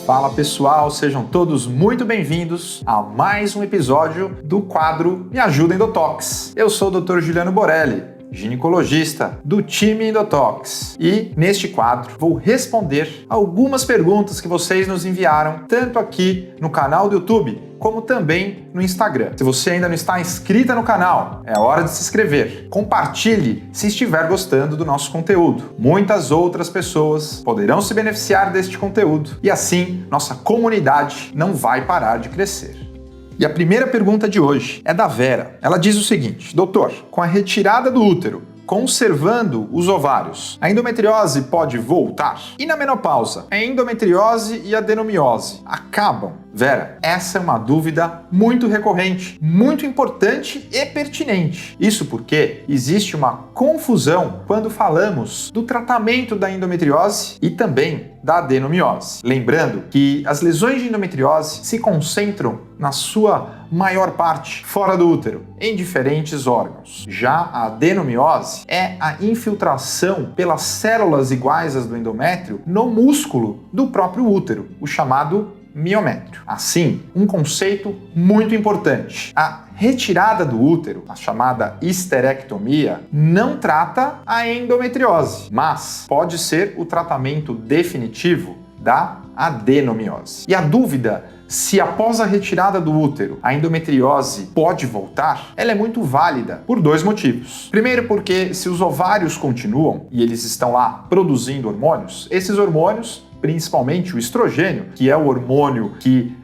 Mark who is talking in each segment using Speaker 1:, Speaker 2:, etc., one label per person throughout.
Speaker 1: Fala pessoal, sejam todos muito bem-vindos a mais um episódio do quadro Me Ajuda Endotox. Eu sou o Dr. Juliano Borelli, ginecologista do time Endotox, e neste quadro vou responder algumas perguntas que vocês nos enviaram tanto aqui no canal do YouTube como também no Instagram. Se você ainda não está inscrita no canal, é hora de se inscrever. Compartilhe se estiver gostando do nosso conteúdo. Muitas outras pessoas poderão se beneficiar deste conteúdo e assim nossa comunidade não vai parar de crescer. E a primeira pergunta de hoje é da Vera. Ela diz o seguinte: doutor, com a retirada do útero, conservando os ovários, a endometriose pode voltar? E na menopausa, a endometriose e a adenomiose acabam? Vera, essa é uma dúvida muito recorrente, muito importante e pertinente. Isso porque existe uma confusão quando falamos do tratamento da endometriose e também da adenomiose. Lembrando que as lesões de endometriose se concentram na sua maior parte fora do útero, em diferentes órgãos. Já a adenomiose é a infiltração pelas células iguais às do endométrio no músculo do próprio útero, o chamado miométrio. Assim, um conceito muito importante: a retirada do útero, a chamada histerectomia, não trata a endometriose, mas pode ser o tratamento definitivo da adenomiose. E a dúvida se após a retirada do útero a endometriose pode voltar, ela é muito válida por dois motivos. Primeiro, porque se os ovários continuam e eles estão lá produzindo hormônios, esses hormônios, principalmente o estrogênio, que é o hormônio que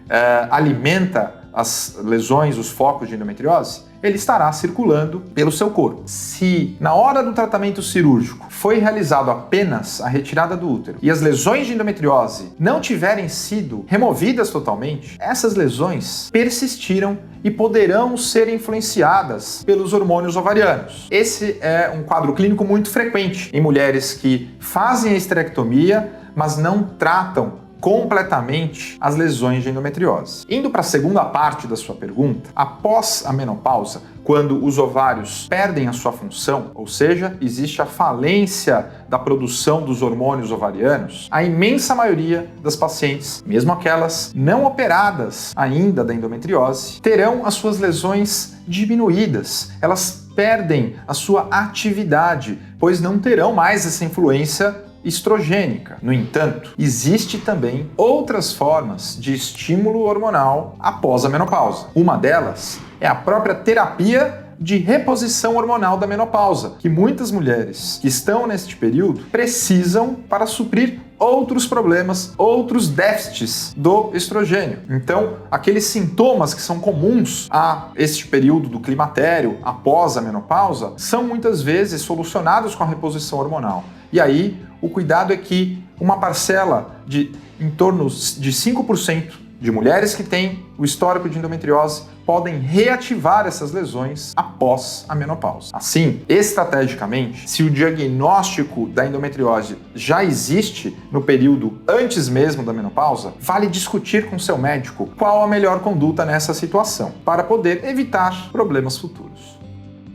Speaker 1: alimenta as lesões, os focos de endometriose, ele estará circulando pelo seu corpo. Se na hora do tratamento cirúrgico foi realizado apenas a retirada do útero e as lesões de endometriose não tiverem sido removidas totalmente, essas lesões persistiram e poderão ser influenciadas pelos hormônios ovarianos. Esse é um quadro clínico muito frequente em mulheres que fazem a histerectomia, mas não tratam completamente as lesões de endometriose. Indo para a segunda parte da sua pergunta, após a menopausa, quando os ovários perdem a sua função, ou seja, existe a falência da produção dos hormônios ovarianos, a imensa maioria das pacientes, mesmo aquelas não operadas ainda da endometriose, terão as suas lesões diminuídas. Elas perdem a sua atividade, pois não terão mais essa influência estrogênica. No entanto, existe também outras formas de estímulo hormonal após a menopausa. Uma delas é a própria terapia de reposição hormonal da menopausa, que muitas mulheres que estão neste período precisam para suprir outros problemas, outros déficits do estrogênio. Então, aqueles sintomas que são comuns a este período do climatério após a menopausa são muitas vezes solucionados com a reposição hormonal. E aí, o cuidado é que uma parcela de em torno de 5% de mulheres que têm o histórico de endometriose podem reativar essas lesões após a menopausa. Assim, estrategicamente, se o diagnóstico da endometriose já existe no período antes mesmo da menopausa, vale discutir com seu médico qual a melhor conduta nessa situação, para poder evitar problemas futuros.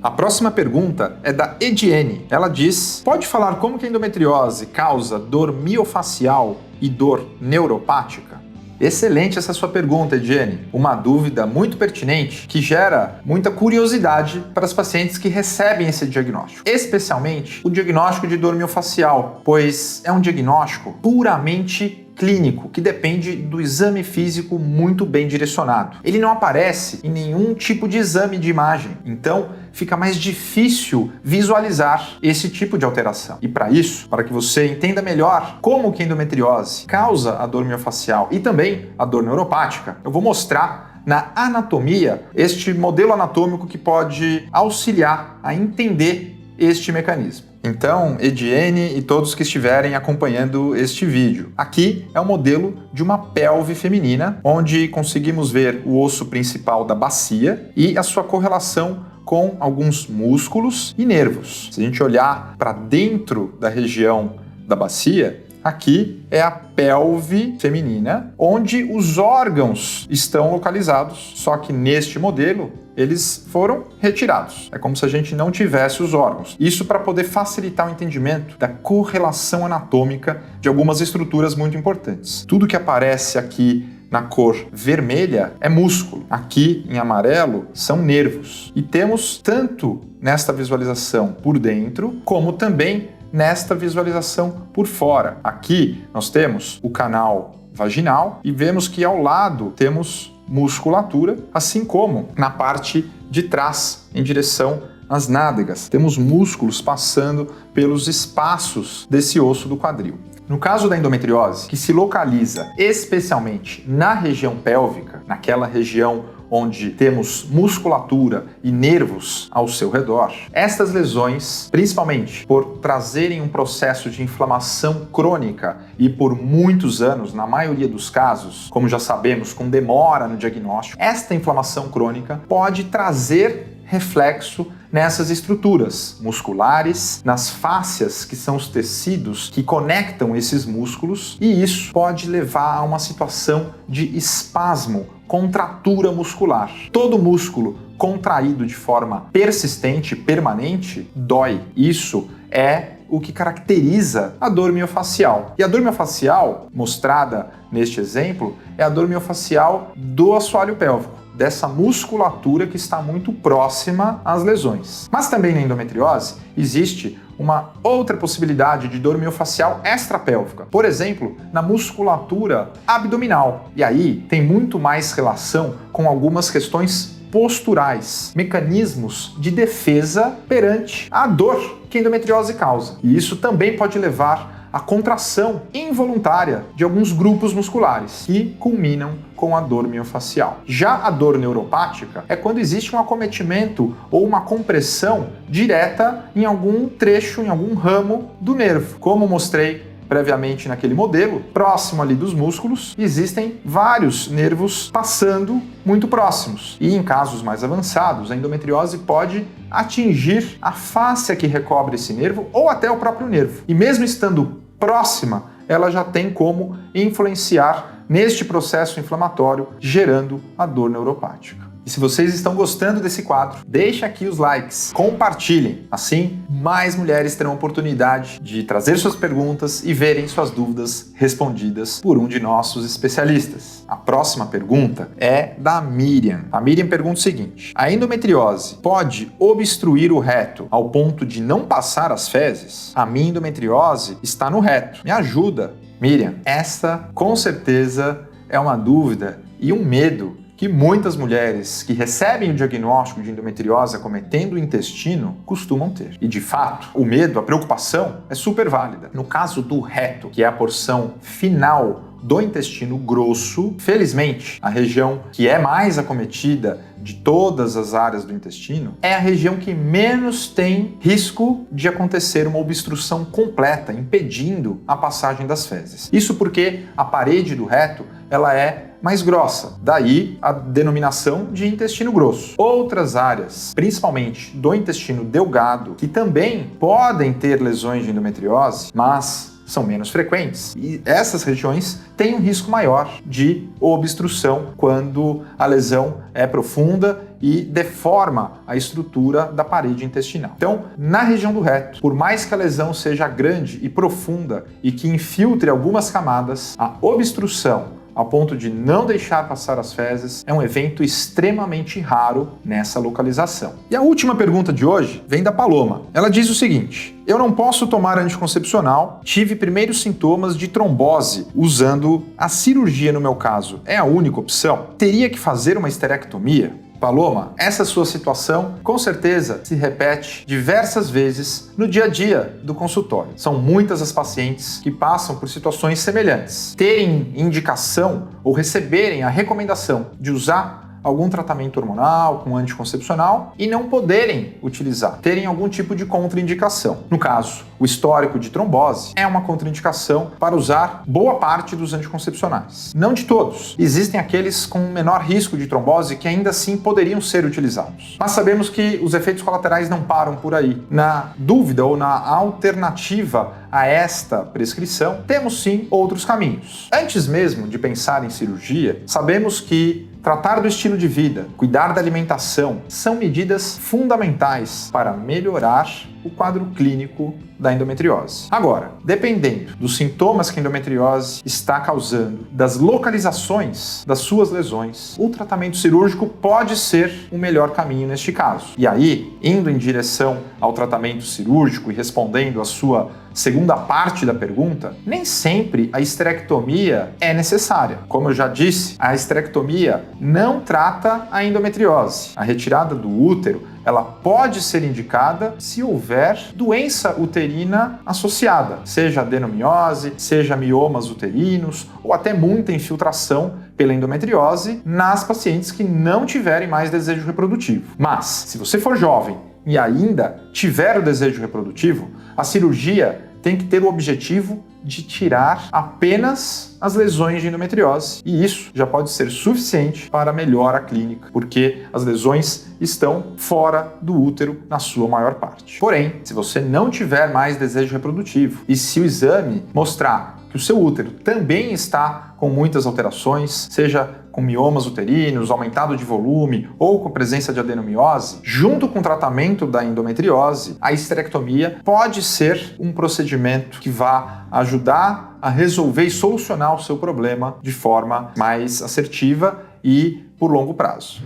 Speaker 1: A próxima pergunta é da Ediene. Ela diz: pode falar como que a endometriose causa dor miofacial e dor neuropática? Excelente essa sua pergunta, Ediene. Uma dúvida muito pertinente que gera muita curiosidade para as pacientes que recebem esse diagnóstico. Especialmente o diagnóstico de dor miofacial, pois é um diagnóstico puramente clínico, que depende do exame físico muito bem direcionado. Ele não aparece em nenhum tipo de exame de imagem, então fica mais difícil visualizar esse tipo de alteração. E para isso, para que você entenda melhor como que a endometriose causa a dor miofacial e também a dor neuropática, eu vou mostrar na anatomia este modelo anatômico que pode auxiliar a entender este mecanismo. Então, Ediene e todos que estiverem acompanhando este vídeo. Aqui é um modelo de uma pelve feminina, onde conseguimos ver o osso principal da bacia e a sua correlação com alguns músculos e nervos. Se a gente olhar para dentro da região da bacia, Aqui é a pelve feminina, onde os órgãos estão localizados, só que neste modelo eles foram retirados. É como se a gente não tivesse os órgãos. Isso para poder facilitar o entendimento da correlação anatômica de algumas estruturas muito importantes. Tudo que aparece aqui na cor vermelha é músculo. Aqui em amarelo são nervos. E temos tanto nesta visualização por dentro, como também nesta visualização por fora. Aqui nós temos o canal vaginal e vemos que ao lado temos musculatura, assim como na parte de trás, em direção às nádegas. Temos músculos passando pelos espaços desse osso do quadril. No caso da endometriose, que se localiza especialmente na região pélvica, naquela região onde temos musculatura e nervos ao seu redor, estas lesões, principalmente por trazerem um processo de inflamação crônica e por muitos anos, na maioria dos casos, como já sabemos, com demora no diagnóstico, esta inflamação crônica pode trazer reflexo nessas estruturas musculares, nas fáscias, que são os tecidos que conectam esses músculos, e isso pode levar a uma situação de espasmo, contratura muscular. Todo músculo contraído de forma persistente, permanente, dói. Isso é o que caracteriza a dor miofascial. E a dor miofascial, mostrada neste exemplo, é a dor miofascial do assoalho pélvico, dessa musculatura que está muito próxima às lesões. Mas também na endometriose existe uma outra possibilidade de dor miofascial extrapélvica, por exemplo, na musculatura abdominal. E aí tem muito mais relação com algumas questões posturais, mecanismos de defesa perante a dor que a endometriose causa. E isso também pode levar à contração involuntária de alguns grupos musculares que culminam com a dor miofascial. Já a dor neuropática é quando existe um acometimento ou uma compressão direta em algum trecho, em algum ramo do nervo. Como mostrei previamente naquele modelo, próximo ali dos músculos, existem vários nervos passando muito próximos. E em casos mais avançados, a endometriose pode atingir a fáscia que recobre esse nervo ou até o próprio nervo. E mesmo estando próxima, ela já tem como influenciar neste processo inflamatório, gerando a dor neuropática. E se vocês estão gostando desse quadro, deixem aqui os likes, compartilhem. Assim, mais mulheres terão a oportunidade de trazer suas perguntas e verem suas dúvidas respondidas por um de nossos especialistas. A próxima pergunta é da Miriam. A Miriam pergunta o seguinte: a endometriose pode obstruir o reto ao ponto de não passar as fezes? A minha endometriose está no reto. Me ajuda. Miriam, esta com certeza é uma dúvida e um medo que muitas mulheres que recebem o diagnóstico de endometriose acometendo o intestino costumam ter. E de fato, o medo, a preocupação é super válida. No caso do reto, que é a porção final do intestino grosso, felizmente, a região que é mais acometida de todas as áreas do intestino é a região que menos tem risco de acontecer uma obstrução completa, impedindo a passagem das fezes. Isso porque a parede do reto ela é mais grossa, daí a denominação de intestino grosso. Outras áreas, principalmente do intestino delgado, que também podem ter lesões de endometriose, mas são menos frequentes. E essas regiões têm um risco maior de obstrução quando a lesão é profunda e deforma a estrutura da parede intestinal. Então, na região do reto, por mais que a lesão seja grande e profunda e que infiltre algumas camadas, a obstrução a ponto de não deixar passar as fezes, é um evento extremamente raro nessa localização. E a última pergunta de hoje vem da Paloma. Ela diz o seguinte: eu não posso tomar anticoncepcional, tive primeiros sintomas de trombose usando a cirurgia no meu caso. É a única opção? Teria que fazer uma esterectomia? Paloma, essa sua situação com certeza se repete diversas vezes no dia a dia do consultório. São muitas as pacientes que passam por situações semelhantes. Terem indicação ou receberem a recomendação de usar algum tratamento hormonal, com anticoncepcional, e não poderem utilizar, terem algum tipo de contraindicação. No caso, o histórico de trombose é uma contraindicação para usar boa parte dos anticoncepcionais. Não de todos. Existem aqueles com menor risco de trombose que ainda assim poderiam ser utilizados. Mas sabemos que os efeitos colaterais não param por aí. Na dúvida ou na alternativa a esta prescrição, temos sim outros caminhos. Antes mesmo de pensar em cirurgia, sabemos que tratar do estilo de vida, cuidar da alimentação, são medidas fundamentais para melhorar o quadro clínico da endometriose. Agora, dependendo dos sintomas que a endometriose está causando, das localizações das suas lesões, o tratamento cirúrgico pode ser o melhor caminho neste caso. E aí, indo em direção ao tratamento cirúrgico e respondendo a sua segunda parte da pergunta, nem sempre a esterectomia é necessária. Como eu já disse, a esterectomia não trata a endometriose. A retirada do útero, ela pode ser indicada se houver doença uterina associada, seja adenomiose, seja miomas uterinos ou até muita infiltração pela endometriose nas pacientes que não tiverem mais desejo reprodutivo. Mas, se você for jovem e ainda tiver o desejo reprodutivo, a cirurgia tem que ter o objetivo de tirar apenas as lesões de endometriose. E isso já pode ser suficiente para a melhora clínica, porque as lesões estão fora do útero na sua maior parte. Porém, se você não tiver mais desejo reprodutivo e se o exame mostrar que o seu útero também está com muitas alterações, seja com miomas uterinos, aumentado de volume ou com presença de adenomiose, junto com o tratamento da endometriose, a esterectomia pode ser um procedimento que vá ajudar a resolver e solucionar o seu problema de forma mais assertiva e por longo prazo.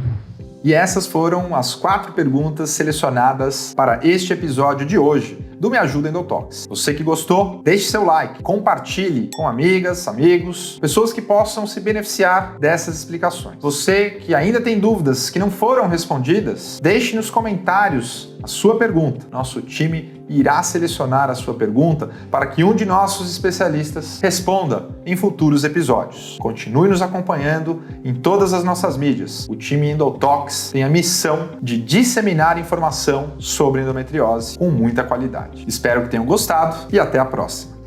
Speaker 1: E essas foram as 4 perguntas selecionadas para este episódio de hoje do Me Ajuda Endotox. Você que gostou, deixe seu like, compartilhe com amigas, amigos, pessoas que possam se beneficiar dessas explicações. Você que ainda tem dúvidas que não foram respondidas, deixe nos comentários a sua pergunta. Nosso time irá selecionar a sua pergunta para que um de nossos especialistas responda em futuros episódios. Continue nos acompanhando em todas as nossas mídias. O time Endotox tem a missão de disseminar informação sobre endometriose com muita qualidade. Espero que tenham gostado e até a próxima.